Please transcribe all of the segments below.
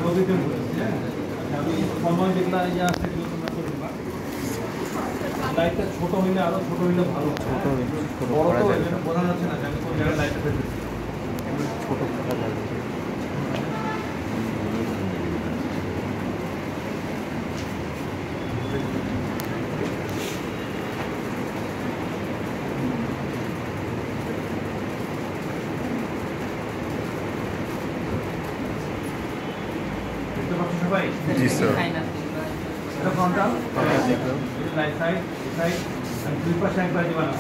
Positive বলেছি, হ্যাঁ। আমি সময় যেগুলো ইয়ে আছে এগুলো তোমরা করে দেবা। লাইটটা ছোট হইলে আরো ছোট হইলে ভালো, বড় তো এটা বোঝা যাচ্ছে না যে আমি কোন জায়গায় লাইটটা ফেলতেছি। ছোট করা যাবে। জি স্যার। এটা ফ্রন্টাল, রাইট সাইড, সাইড, আর দুই পাশে একবার দিবা না,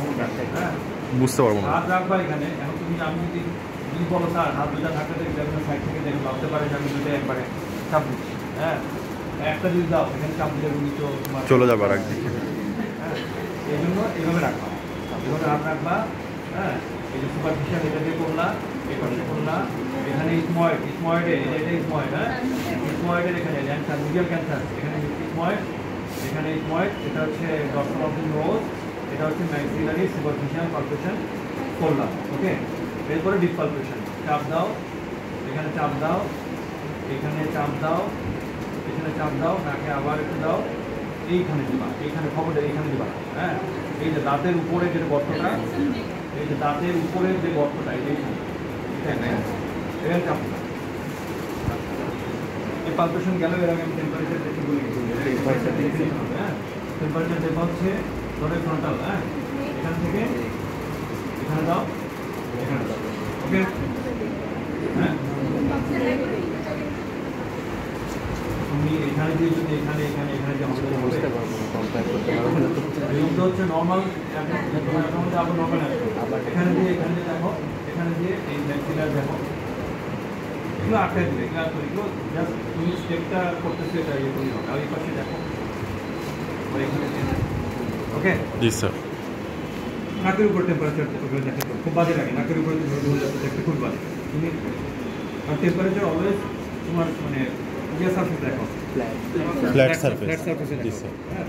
হ্যাঁ। বুঝতে পারবো না। হাত রাখবা এখানে। এখন তুমি আমি যদি বলো স্যার হাত দুটা থাকতে দেখবে আপনার সাইড থেকে দেখে ভাবতে পারে যে আমি দুটো একবারে চাপ দিচ্ছি, হ্যাঁ। একটা যদি দাও এখানে চাপ দিলে তুমি তো চলে যাবে আর একদিকে। হ্যাঁ, এই জন্য এইভাবে রাখবা, এইভাবে হাত রাখবা, হ্যাঁ। এই যে সুপারফিশিয়াল এটা দিয়ে করলা, এই পাশে করলা, এখানে স্ময়েডে এটা স্ময়েড, হ্যাঁ। স্ময়েডের এখানে ক্যান্সার, মিডিয়াল ক্যান্সার, এখানে স্ময়েড, এখানে স্ময়েড, এটা হচ্ছে ডক্টর অফ দ্য নোজ, এটা হচ্ছে ম্যাক্সিলারি সুপারফিশিয়াল পালপেশন করলাম, ওকে। এরপরে ডিপ পালপেশন, চাপ দাও, এখানে চাপ দাও, এখানে চাপ দাও, এখানে চাপ দাও, নাকে আবার একটু দাও, এইখানে দিবা, এইখানে খবরটা এইখানে দিবা, হ্যাঁ। এই যে দাঁতের উপরে যে গর্তটা, এই যে দাঁতের উপরের যে গর্তটা এইখানে, এখানে চাপ দাও। এই পালপেশন গেল, এর আগে আমি টেম্পারেচার দেখে বলে গেছি, হ্যাঁ। টেম্পারেচার দেওয়া হচ্ছে ধরে ফ্রন্টাল, হ্যাঁ। এখান থেকে এখানে দাও, এখানে দাও, ওকে, হ্যাঁ। তুমি এখানে দিয়ে যদি এখানে এখানে এখানে যে বুঝতে পারবো না, কম্পেয়ার করতে পারবো না। এগুলো হচ্ছে নর্মাল, আবার নর্মাল আসবে, আবার এখানে দিয়ে দেখো, এখানে দিয়ে এই ম্যাক্সিলার দেখো, এগুলো আটকায় দিবে, এগুলো জাস্ট তুমি স্টেপটা করতেছো, এটা ইয়ে করি হবে। আর এই পাশে দেখো, এখানে ওকে। জি স্যার। নাকের উপর টেম্পারেচার দেখে খুব বাজে লাগে, নাকের উপরে দেখতে খুব বাজে। তুমি আর টেম্পারেচার অলওয়েজ তোমার মানে ইয়ে সারফেস দেখো, ফ্ল্যাট সারফেস। ফ্ল্যাট সারফেসে জি দেখো, স্যার। হ্যাঁ।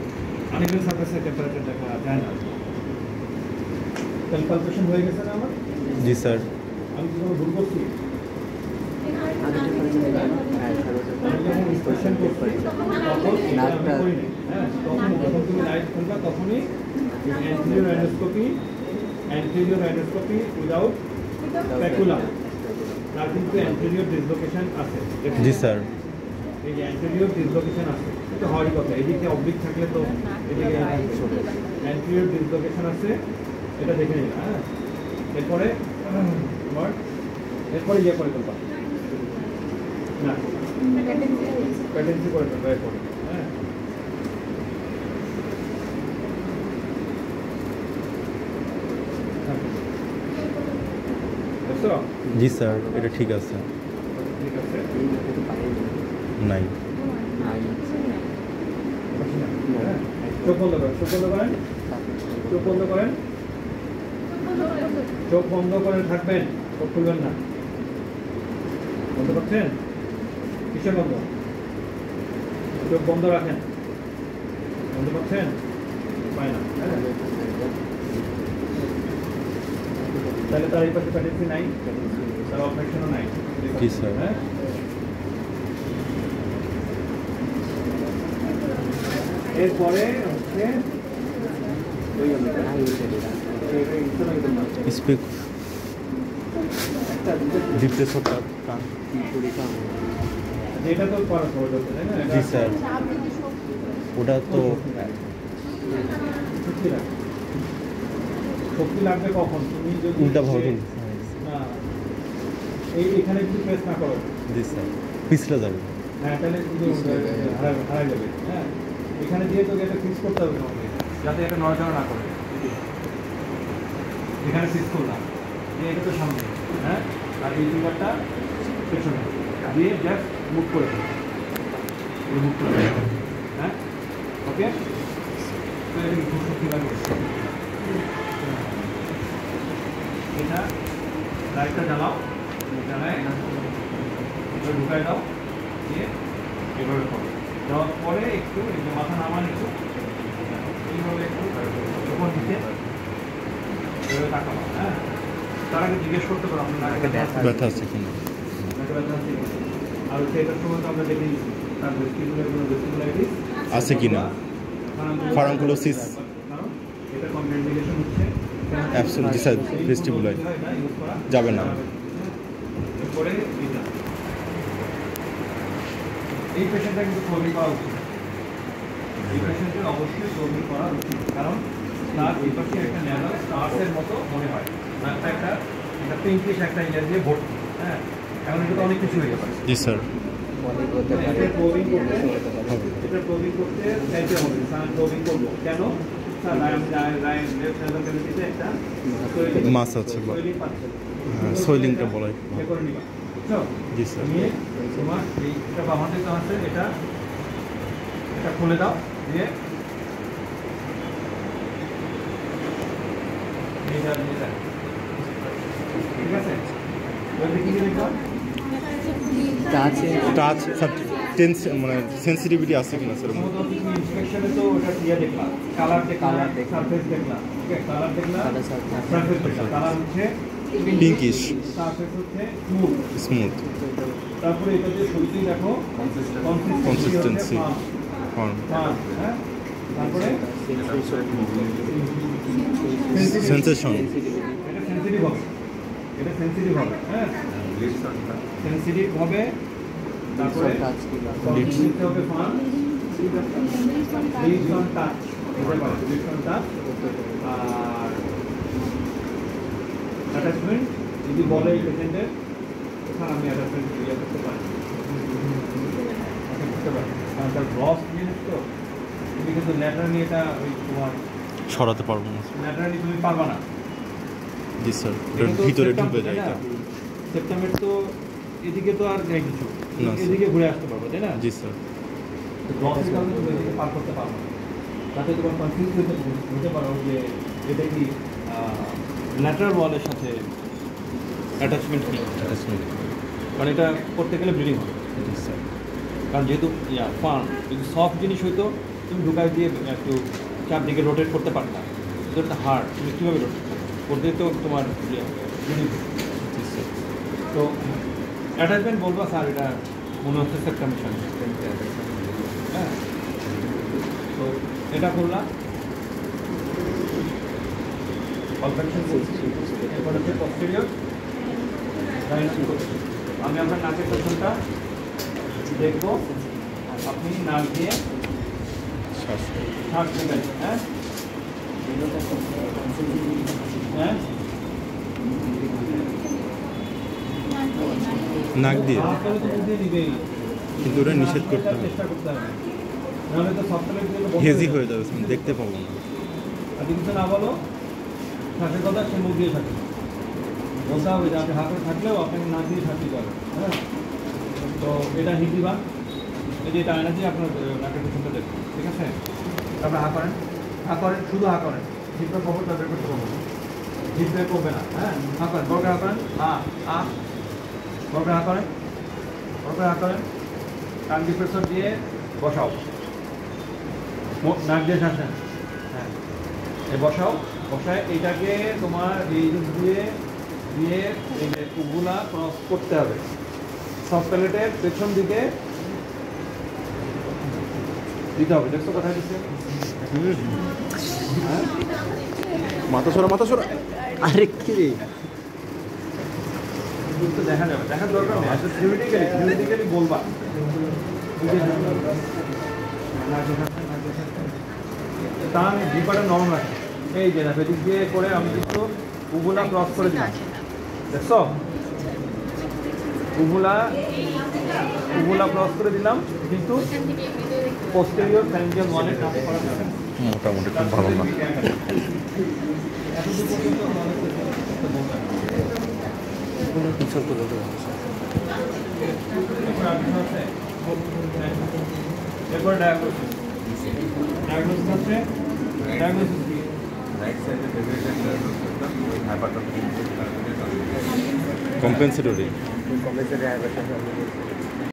আনইভেন সারফেসে টেম্পারেচার দেখা যায় না। ক্যালকুলেশন হয়ে গেছে না আমার? জি স্যার। আমি কি কোনো ভুল করছি? যখন তুমি লাইট খুলবা তখনই অ্যান্টেরিয়র রাইনোস্কোপি উইদাউট স্প্যাকুলা, তার কিন্তু অ্যান্টেরিয়র ডিসলোকেশন আছে। জি স্যার। এই যে অ্যান্টেরিয়র ডিসলোকেশন আছে, এটা হওয়ারই কথা। এদিকে অবলিক থাকলে তো এদিকে অ্যান্টেরিয়র ডিসলোকেশন আছে, এটা দেখে নিলাম, হ্যাঁ। এরপরে ইয়ে করে ফেলবা না, প্যাটেন্সি করে ফেলবা এরপরে, হ্যাঁ। জি স্যার, এটা ঠিক আছে। ঠিক আছে, নাই। চোখ বন্ধ করেন, চোখ বন্ধ করেন, চোখ বন্ধ করেন, চোখ বন্ধ করে থাকবেন, চোখ খুলবেন না। বন্ধ করছেন? কিসের বন্ধ? চোখ বন্ধ রাখেন, বন্ধ করছেন? পায় না, তাহলে তার এই পাশে প্যাটেন্সি নাই, তার অপারেশনও নাই। জি স্যার। হ্যাঁ, এরপরে হচ্ছে স্পিক ডিপ্রেসরটা এটা তো করা সহজ হচ্ছে, তাই না? জি স্যার। ওটা তো শক্তি লাগবে কখন? তুমি যদি উল্টা ভাবে না এইখানে যদি প্রেস না করো, জি স্যার, পিছলে যাবে। হ্যাঁ, তাহলে কিন্তু হারাই যাবে, হ্যাঁ। এখানে দিয়ে তোকে এটা ফিক্স করতে হবে যাতে এটা নড়াচড়া না করে। এখানে ফিক্স করলাম যে এটা তো সামনে, হ্যাঁ। আর এই ফিঙ্গারটা পেছনে দিয়ে জাস্ট মুভ করে দেবো, মুভ করে দেবো, হ্যাঁ। ওকে, তো এটা খুব শক্তি লাগবে। এটা লাইটটা জ্বালাও, জ্বালায় ঢুকায় দাও, দিয়ে এভাবে করো। দেওয়ার পরে একটু এই যে মাথা নামান, একটু এইভাবে একটু যখন নিচে এভাবে তাকাবো, হ্যাঁ। তার আগে জিজ্ঞেস করতে পারো আপনার ব্যথা আছে কিনা। ব্যথা আছে, আর সেটার সময় তো আমরা দেখে নিচ্ছি তার ভেস্টিবুলার কোনো ভেস্টিবুলাইটিস আছে কিনা ফারাঙ্কুলোসিস কারণ এটা কন্ট্রাইন্ডিকেশন হচ্ছে অ্যাবসোলিউটলি স্যার ভেস্টিবুলাইট যাবে না এরপরে এটা এই পেশেন্টটা কিন্তু ক্লোবিং করা উচিত এই পেশেন্টের অবশ্যই ক্লোবিং করা উচিত কারণ তার এই পাশে একটা ন্যানো স্টার্সের মতো মনে হয় নাকটা একটা পিঙ্কিশ একটা ইয়ে দিয়ে ভর্তি হ্যাঁ এখন এটা তো অনেক কিছু হয়ে গেছে জি স্যার এটা ক্লোবিং করতে চাইতে হবে স্যার ক্লোবিং করবো কেন স্যার রাইট লেফট সাইডের ক্যাভিটিতে একটা মাস আছে বা সোয়েলিং পাচ্ছে সোয়েলিংটা বলাই এ করে নিবা বুঝছো জি স্যার নিয়ে তোমার এইটা বামাতে তো আছে এটা খুলে দাও দিয়ে এইটা নিয়ে যাও ঠিক আছে বলতে কি লিখবা টাচ স্যার টেন্স মানে সেন্সিটিভিটি আছে কিনা স্যার সমস্ত কিছু ইনস্পেকশনে তো ওটা দিয়ে দেখলাম কালার দেখলাম সারফেস দেখলাম ঠিক আছে কালার দেখলাম সারফেস দেখলাম কালার হচ্ছে পিঙ্কিশ সারফেস হচ্ছে স্মুথ তারপরে এটা যে ছবিটি দেখো কনসিস্টেন্সি হ্যাঁ হ্যাঁ তারপরে সেন্সেশন এটা সেন্সিটিভ হবে হ্যাঁ সেন্সিটিভ হবে তারপরে লিডস হবে fun leads on touch leads on touch আর অ্যাটাচমেন্ট যদি বলে এই পেশেন্টের স্যার আমি অ্যাটাচমেন্ট ইয়ে করতে পারি বুঝতে পারি কারণ তার গ্লস জিনিস তো তুমি কিন্তু ল্যাটারালি এটা ওই তোমার সরাতে পারবো না ল্যাটারালি তুমি পারবা না জি স্যার ভিতরে ঢুকে যায় এটা সেপ্টেম্বর তো এদিকে তো আর নেই কিছু না, এদিকে ঘুরে আসতে পারবো তাই না জি স্যার গ্লসের কারণে তুমি এদিকে পার করতে পারবো না তাতে তোমার কনফিউজ হতে পারো যে এটা কি ল্যাটারাল ওয়ালের সাথে অ্যাটাচমেন্ট কি কারণ এটা করতে গেলে ব্লিডিং হবে জি স্যার কারণ যেহেতু ফান যদি সফট জিনিস হইতো তুমি ঢুকাই দিয়ে একটু চারদিকে রোটেট করতে পারতা তো এটা হার্ড তুমি কীভাবে রোটেট করতে তো তোমার তো অ্যাটাচমেন্ট বলবো স্যার এটা মনে হচ্ছে সেপ্টেম্বর হ্যাঁ তো এটা করলাম কনভেনশন এরপর হচ্ছে পস্টেরিয়র আমি আপনার নাকের পেছনটা দেখবো আপনি নাক দিয়ে শ্বাস নেবেন হ্যাঁ হ্যাঁ নাক দিয়ে তাহলে তো বুঝিয়ে দিবেই কিন্তু ওটা নিষেধ করতে হবে চেষ্টা করতে হবে নাহলে তো সফটওয়্যার দিয়ে হেজি হয়ে যাবে দেখতে পাবো না আর যদি না বলো শ্বাসের কথা সে মুখ দিয়ে থাকে বলতে হবে যে আপনি হাতে থাকলেও আপনাকে না দিয়ে থাকতে পারেন হ্যাঁ তো এটা হিট দিবা এই যে এটা আয়না দিয়ে আপনার নাকের পেছনটা দেখবেন ঠিক আছে তারপরে হা করেন শুধু হা করেন হিটটা খবর বের করতে পারবো না হিট বের করবে না হ্যাঁ হা করেন বড় হা করেন বড় হা করেন হা করেন কান দিয়ে প্রেসার দিয়ে বসাও নাক দিয়ে শ্বাস নেন হ্যাঁ এই বসাও বসায় এইটাকে তোমার এই দিয়ে দিয়ে এই যে উগুলা ক্রস করতে হবে সব প্যালেটের পেছন দিকে দিতে হবে দেখছো কথা দিচ্ছে মাথা সরা আরে কি রে তো দেখা যাবে দেখার দরকার নেই আচ্ছা থিওরিটিক্যালি বলবা তা আমি ডিপাটা নরম রাখি এই যে দেখো এদিক দিয়ে করে আমি কিন্তু উগুলা ক্রস করে দিলাম দেখছো উগুলা ক্রস করে দিলাম কিন্তু পোস্টেরিয়র ফ্যারিঞ্জিয়াল ওয়ালের কাছে করা যাবে না। মোটামুটি খুব ভালো না এতদূর পর্যন্ত আমাদের পিছন তুলে দেবো এরপর ডায়াগনোসিস হচ্ছে ডায়াগনোসিস কি কম্পেনসেটরি কলেজের